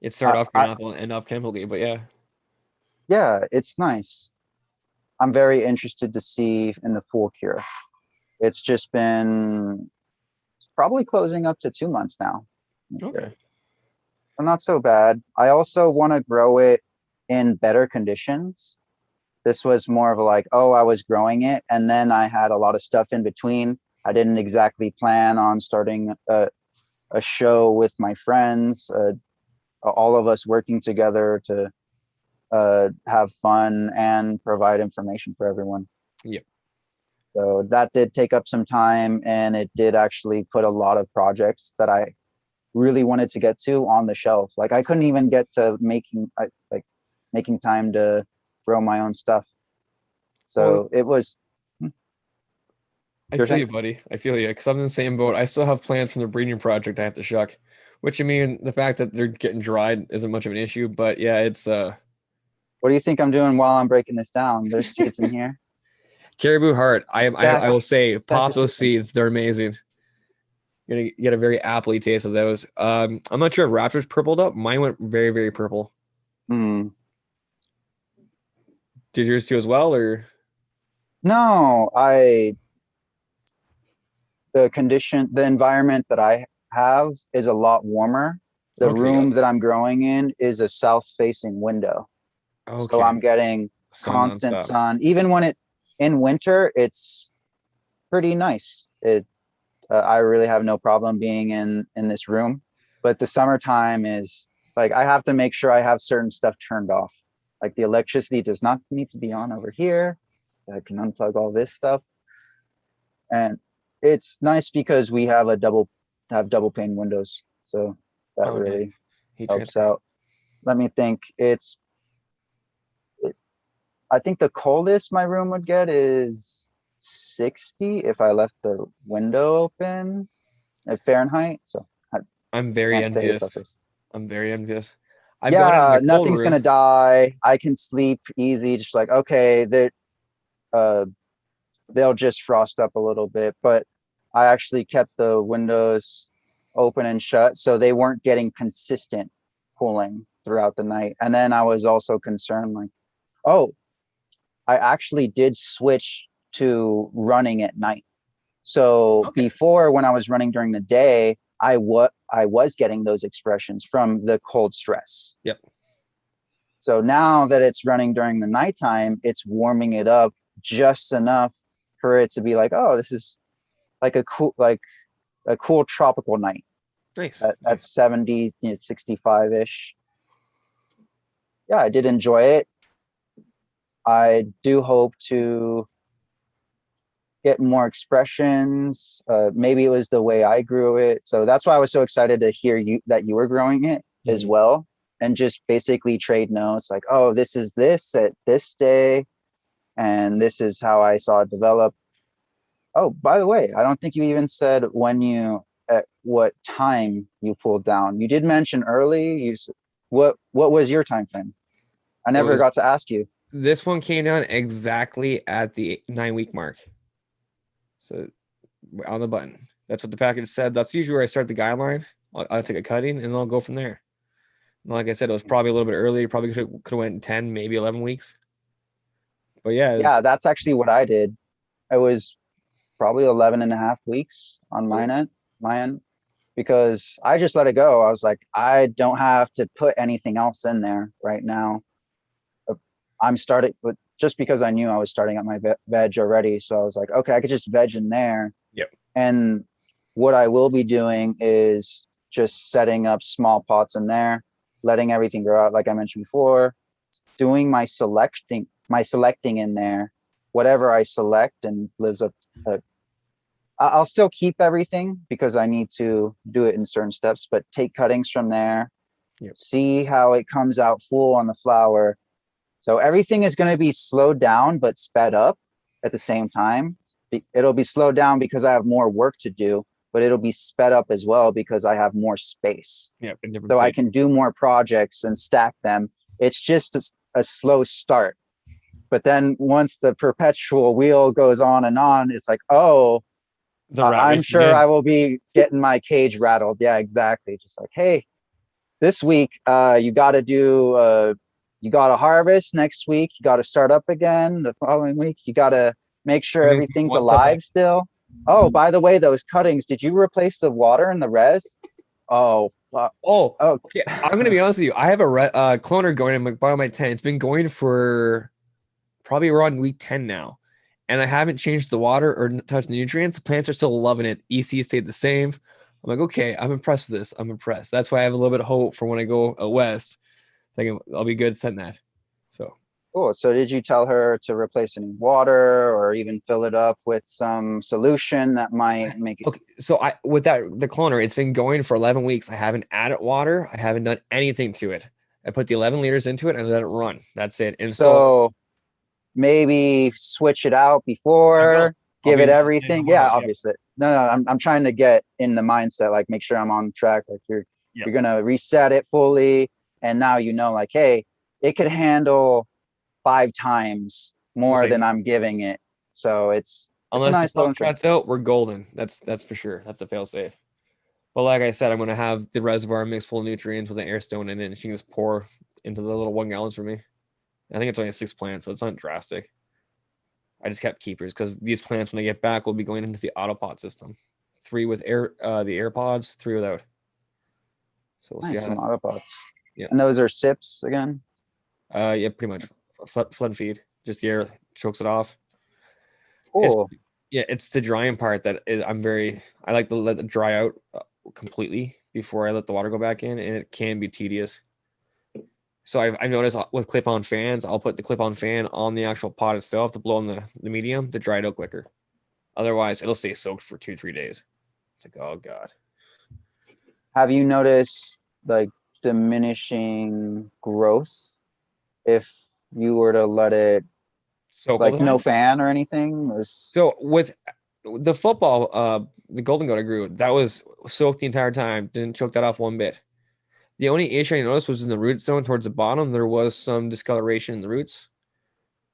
It started off green I apple and end off chemically, but yeah. yeah, it's nice. I'm very interested to see in the full cure. It's just been probably closing up to 2 months now. Okay. So not so bad. I also want to grow it in better conditions. This was more of a like, oh, I was growing it, and then I had a lot of stuff in between. I didn't exactly plan on starting a show with my friends, all of us working together to have fun and provide information for everyone. Yep. So that did take up some time, and it did actually put a lot of projects that I really wanted to get to on the shelf. Like I couldn't even get to making time to grow my own stuff. Well, So it was I your feel thing. you, buddy. I feel you because I'm in the same boat. I still have plans from the breeding project I have to shuck, which I mean, the fact that they're getting dried isn't much of an issue. But yeah, it's What do you think I'm doing while I'm breaking this down? There's seeds in here. caribou heart. Stack, I will say, stack pop your those systems. seeds. They're amazing. You're gonna get a very appley taste of those. I'm not sure if Raptors purpled up. Mine went very, very purple. Hmm. Did yours too as well, or No, the environment that I have is a lot warmer. The okay? room Yep. that I'm growing in is a south facing window. So Okay. I'm getting Sun constant nonstop. sun. Even when in winter, it's pretty nice. I really have no problem being in this room, but the summertime is like I have to make sure I have certain stuff turned off. Like the electricity does not need to be on over here. I can unplug all this stuff, and it's nice because we have double pane windows, so that Oh, nice. really Heat helps transfer. out. Let me think. I think the coldest my room would get is 60 if I left the window open at Fahrenheit. So I I'm very can't say envious. Celsius. I'm very envious. I've gone into Yeah, the cold nothing's room. gonna die. I can sleep easy. Just like, okay, uh they'll just frost up a little bit, but I actually kept the windows open and shut so they weren't getting consistent cooling throughout the night. And then I was also concerned, like, oh, I actually did switch to running at night. So Okay. before, when I was running during the day, I was getting those expressions from the cold stress. Yep. So now that it's running during the nighttime, it's warming it up just enough for it to be like, oh, this is like a cool tropical night Nice. at Nice. 70, 65 ish. Yeah, I did enjoy it. I do hope to get more expressions. Maybe it was the way I grew it. So that's why I was so excited to hear that you were growing it as Mhm. well. And just basically trade notes like, oh, this is this at this day. And this is how I saw it develop. Oh, by the way, I don't think you even said when you at what time you pulled down. You did mention early. What was your time frame? I It never was got to ask you. this one came down exactly at the 9 week mark. So on the button. That's what the package said. That's usually where I start the guideline. I'll take a cutting and I'll go from there. And like I said, it was probably a little bit early. Probably could have went 10, maybe 11 weeks. But yeah, Yeah, that's actually what I did. It was probably 11 and a half weeks on my end, because I just let it go. I was like, I don't have to put anything else in there right now. I'm starting, but just because I knew I was starting at my veg already. So I was like, okay, I could just veg in there. Yep. And what I will be doing is just setting up small pots in there, letting everything grow out, like I mentioned before, doing my selecting in there, whatever I select and lives up. I'll still keep everything because I need to do it in certain steps, but take cuttings from there, Yep. see how it comes out full on the flower. So everything is going to be slowed down, but sped up at the same time. It'll be slowed down because I have more work to do, but it'll be sped up as well because I have more space. Yeah. So I can do more projects and stack them. It's just a slow start. But then once the perpetual wheel goes on and on, it's like, oh, I'm sure I will be getting my cage rattled. Yeah, exactly. Just like, hey, this week you got to do you got to harvest. Next week you got to start up again. The following week you got to make sure everything's alive still. Oh, by the way, those cuttings, did you replace the water and the res? Oh, yeah. I'm gonna be honest with you. I have a cloner going in by my tent. It's been going for probably around week 10 now, and I haven't changed the water or touched the nutrients. The plants are still loving it. EC stayed the same. I'm like, okay, I'm impressed with this. I'm impressed. That's why I have a little bit of hope for when I go west. Thinking I'll be good setting that. So cool. So did you tell her to replace any water or even fill it up with some solution that might make it? Okay, so with the cloner, it's been going for 11 weeks. I haven't added water. I haven't done anything to it. I put the 11 liters into it and let it run. That's it. And so maybe switch it out before, give it everything. Yeah, obviously. No, I'm trying to get in the mindset, like make sure I'm on track. Like you're gonna reset it fully, and now like, hey, it could handle 5 times more than I'm giving it. So it's unless nice the pump cuts out, we're golden. That's for sure. That's a fail safe. But like I said, I'm gonna have the reservoir mixed full of nutrients with an air stone in it, and she can just pour into the little 1 gallons for me. I think it's only 6 plants, so it's not drastic. I just kept keepers because these plants, when they get back, will be going into the autopod system. 3 with the AirPods, 3 without. So we'll see how some autopods. Yeah. And those are sips again? Yeah, pretty much. Flood feed. Just the air chokes it off. Cool. It's the drying part that I like to let it dry out completely before I let the water go back in, and it can be tedious. So I've noticed with clip-on fans, I'll put the clip-on fan on the actual pot itself to blow on the medium to dry it out quicker. Otherwise, it'll stay soaked for 2-3 days. It's like, oh god. Have you noticed like diminishing growth if you were to let it like no fan or anything? So with the football, the golden goat I grew, that was soaked the entire time. Didn't choke that off one bit. The only issue I noticed was in the root zone towards the bottom. There was some discoloration in the roots.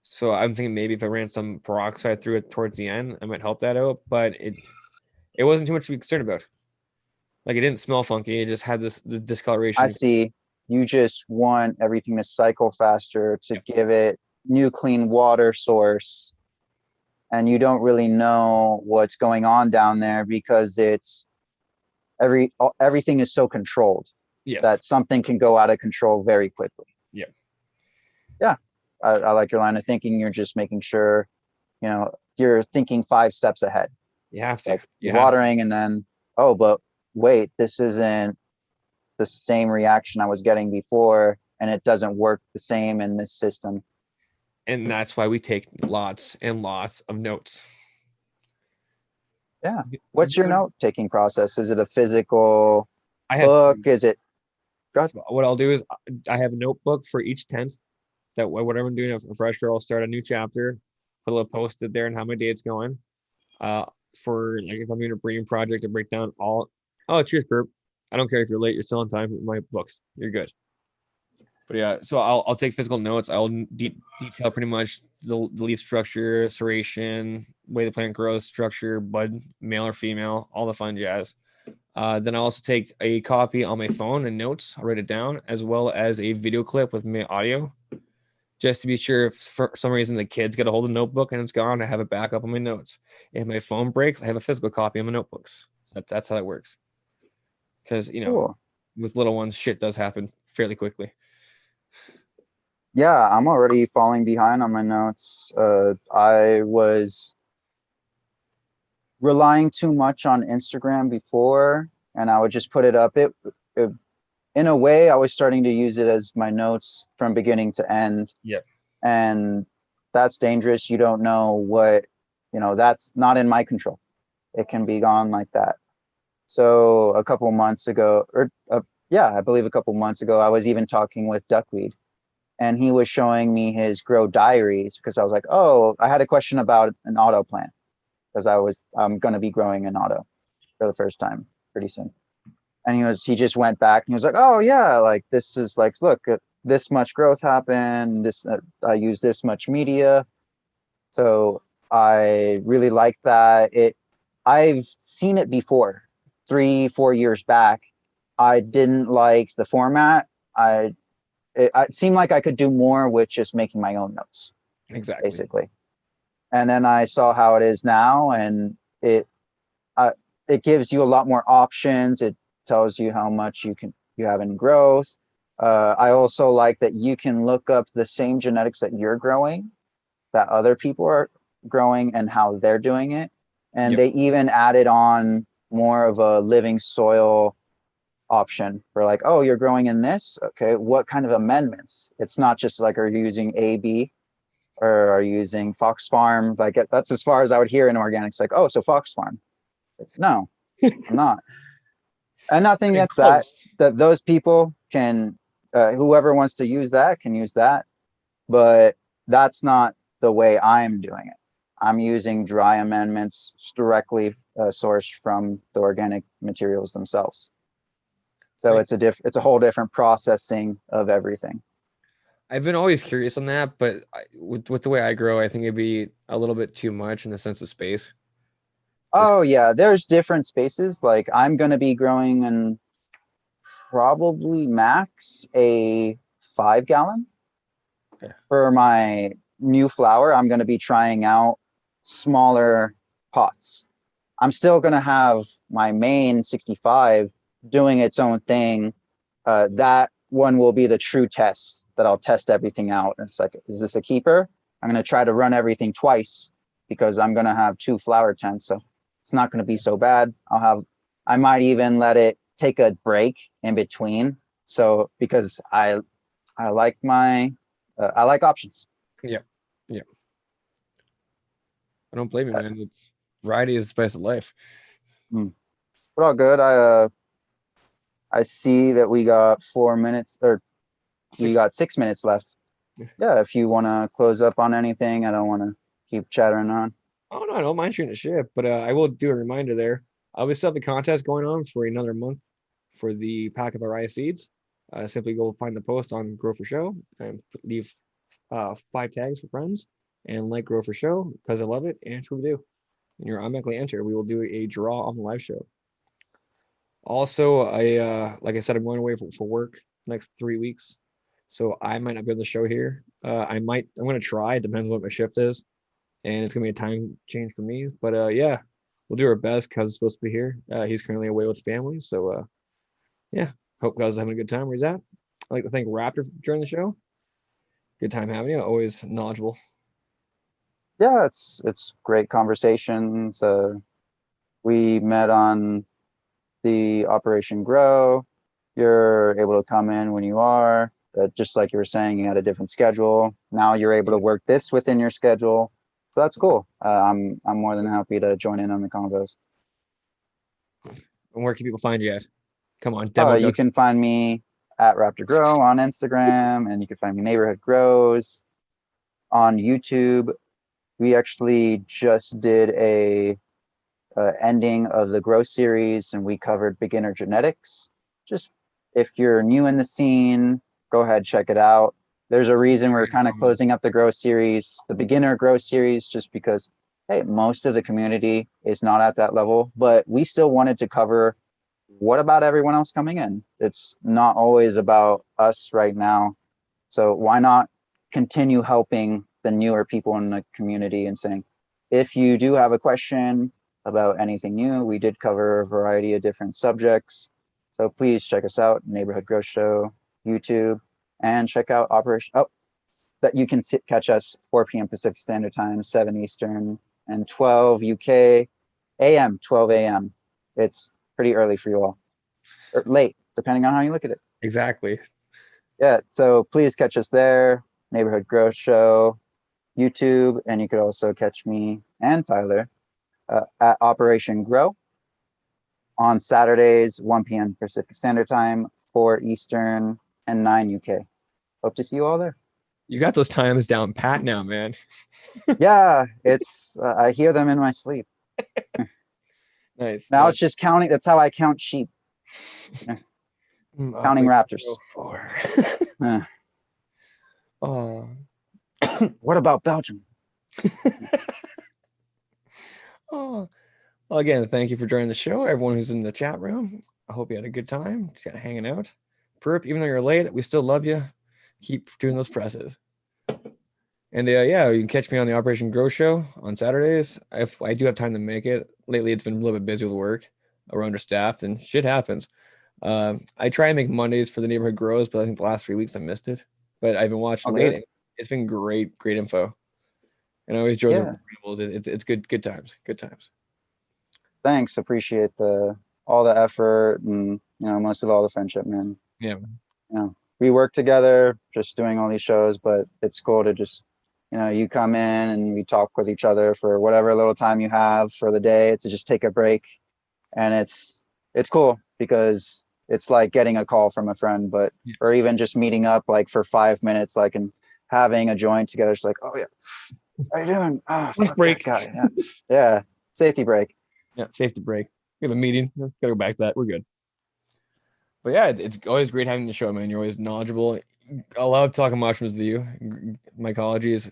So I'm thinking maybe if I ran some peroxide through it towards the end, I might help that out. But it wasn't too much to be concerned about. Like it didn't smell funky. It just had the discoloration. I see. You just want everything to cycle faster to give it new clean water source. And you don't really know what's going on down there because it's everything is so controlled that something can go out of control very quickly. Yeah. I like your line of thinking. You're just making sure, you're thinking 5 steps ahead. You have to. Like watering and then, oh, but wait, this isn't the same reaction I was getting before, and it doesn't work the same in this system. And that's why we take lots and lots of notes. Yeah. What's your note-taking process? Is it a physical book? Is it? What I'll do is I have a notebook for each tent. That whatever I'm doing, a fresher, I'll start a new chapter, put a little post-it there and how my day's going. For like if I'm doing a breeding project, I break down all Oh, cheers, Perp. I don't care if you're late. You're still on time with my books. You're good. But yeah, so I'll take physical notes. I'll detail pretty much the leaf structure, serration, way the plant grows, structure, bud, male or female, all the fun jazz. Then I'll also take a copy on my phone and notes. I'll write it down, as well as a video clip with my audio, just to be sure if for some reason the kids get a hold of the notebook and it's gone, I have a backup on my notes. If my phone breaks, I have a physical copy of my notebooks. So that's how that works. Because Cool. with little ones, shit does happen fairly quickly. Yeah, I'm already falling behind on my notes. I was relying too much on Instagram before, and I would just put it up. It in a way, I was starting to use it as my notes from beginning to end, Yep. and that's dangerous. You don't know what, that's not in my control. It can be gone like that. So a couple months ago, or yeah, I believe a couple months ago, I was even talking with Duckweed, and he was showing me his grow diaries because I was like, oh, I had a question about an auto plant because I'm going to be growing an auto for the first time pretty soon. And he just went back and he was like, oh yeah, like this is like, look, this much growth happened. I use this much media. So I really like that. I've seen it before 3, 4 years back. I didn't like the format. It seemed like I could do more with just making my own notes, Exactly. basically. And then I saw how it is now, and uh, it gives you a lot more options. It tells you how much you have in growth. I also like that you can look up the same genetics that you're growing, that other people are growing, and how they're doing it. And Yep. they even added on more of a living soil option for like, oh, you're growing in this. Okay, what kind of amendments? It's not just like, are you using AB or are you using Fox Farm? Like that's as far as I would hear in organics. Like, oh, so Fox Farm. Like, no, I'm not. And nothing Getting against that. close. That those people can, whoever wants to use that can use that. But that's not the way I'm doing it. I'm using dry amendments directly sourced from the organic materials themselves. So Right. it's a whole different processing of everything. I've been always curious on that, but with the way I grow, I think it'd be a little bit too much in the sense of space. Just Oh yeah, there's different spaces. Like I'm going to be growing in probably max a 5 gallon okay. for my new flower. I'm going to be trying out smaller pots. I'm still going to have my main 65 doing its own thing. That one will be the true test that I'll test everything out. It's like, is this a keeper? I'm going to try to run everything twice because I'm going to have 2 flower tents. So it's not going to be so bad. I might even let it take a break in between. So because I like I like options. Yeah. Yeah. I don't blame you, man. It's variety is the spice of life. Mm. But all good. I see that we got 4 minutes, or we 6 got 6 minutes left. Yeah, if you want to close up on anything, I don't want to keep chattering on. Oh no, I don't mind shooting a ship, but I will do a reminder there. We still have the contest going on for another month for the pack of Araya seeds. Simply go find the post on Grow for Show and leave 5 tags for friends and like Grow for Show because I love it and it's what we do. And you're automatically entered. We will do a draw on the live show. Also, like I said, I'm going away for work next 3 weeks, so I might not be able to show here. I'm gonna try. It depends on what my shift is, and it's gonna be a time change for me. But yeah, we'll do our best. Cuz is supposed to be here. He's currently away with family, so yeah. Hope Cuz is having a good time where he's at. I'd like to thank Raptor for joining the show. Good time having you. Always knowledgeable. Yeah, it's great conversations. We met on the Operation Grow. You're able to come in when you are. Just like you were saying, you had a different schedule. Now you're able to Yeah. work this within your schedule. So that's cool. I'm more than happy to join in on the combos. And where can people find you at? Come on, demo You ducks. can find me at Raptor Grow on Instagram, and you can find me Neighborhood Grows on YouTube. We actually just did ending of the Grow series, and we covered beginner genetics. Just if you're new in the scene, go ahead, check it out. There's a reason we're kind of closing up the Grow series, the beginner Grow series, just because, hey, most of the community is not at that level, but we still wanted to cover what about everyone else coming in? It's not always about us right now. So why not continue helping the newer people in the community and saying, if you do have a question about anything new, we did cover a variety of different subjects. So please check us out, Neighborhood Grow Show, YouTube, and check out Operation, that you can catch us 4 p.m. Pacific Standard Time, 7 Eastern, and 12 UK AM, 12 a.m. It's pretty early for you all, or late, depending on how you look at it. Exactly. Yeah, so please catch us there, Neighborhood Grow Show, YouTube, and you could also catch me and Tyler at Operation Grow on Saturdays, 1 p.m. Pacific Standard Time, 4 Eastern, and 9 UK. Hope to see you all there. You got those times down pat now, man. Yeah, it's I hear them in my sleep. Nice. Now it's just counting. That's how I count sheep. Counting raptors. Oh. What about Belgium? Oh. Well, again, thank you for joining the show. Everyone who's in the chat room, I hope you had a good time just hanging out. Perp, even though you're late, we still love you. Keep doing those presses. And yeah, you can catch me on the Operation Grow Show on Saturdays. If I do have time to make it. Lately, it's been a little bit busy with work. We're understaffed and shit happens. I try and make Mondays for the Neighborhood Grows, but I think the last 3 weeks I missed it. But I've been watching late. It's been great info. And I always enjoy the rambles. It's good times. Good times. Thanks. Appreciate all the effort and most of all the friendship, man. Yeah. We work together just doing all these shows, but it's cool to just you come in and we talk with each other for whatever little time you have for the day to just take a break. And it's cool because it's like getting a call from a friend, but or even just meeting up like for 5 minutes, like, and having a joint together. It's like, oh yeah, how you doing? Oh, break. Guy. Yeah. Safety break. Yeah, safety break. We have a meeting. Let's gotta go back to that. We're good. But yeah, it's always great having the show, man. You're always knowledgeable. I love talking mushrooms with you. Mycology is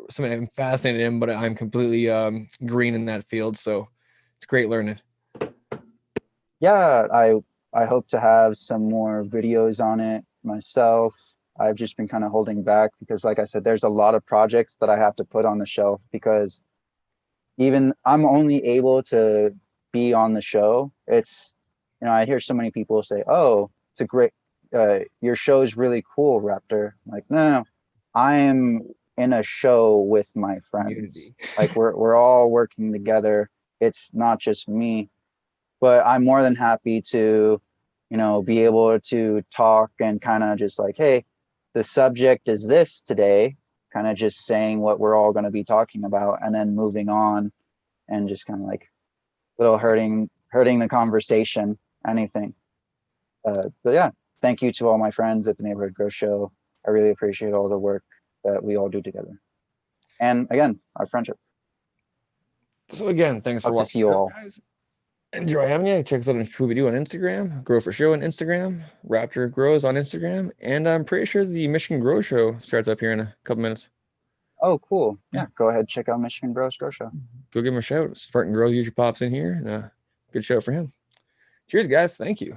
something I'm fascinated in, but I'm completely green in that field. So it's great learning. Yeah, I hope to have some more videos on it myself. I've just been kind of holding back because, like I said, there's a lot of projects that I have to put on the shelf because even I'm only able to be on the show. It's, I hear so many people say, oh, it's a great, your show is really cool, Raptor. I'm like, no, I'm in a show with my friends. Like we're all working together. It's not just me, but I'm more than happy to, be able to talk and kind of just like, hey, the subject is this today, kind of just saying what we're all going to be talking about and then moving on and just kind of like little hurting the conversation, anything. But yeah, thank you to all my friends at the Neighborhood Grow Show. I really appreciate all the work that we all do together. And again, our friendship. So again, thanks for watching. Hope to see you all. Guys. Enjoy having you. Check us out on schwoobydoo on Instagram, Grow for Show on Instagram, Raptor Grows on Instagram, and I'm pretty sure the Michigan Grow Show starts up here in a couple minutes. Oh, cool. Yeah, go ahead, check out Michigan Grow Show. Go give him a shout. Spartan Grow usually pops in here, and good show for him. Cheers, guys. Thank you.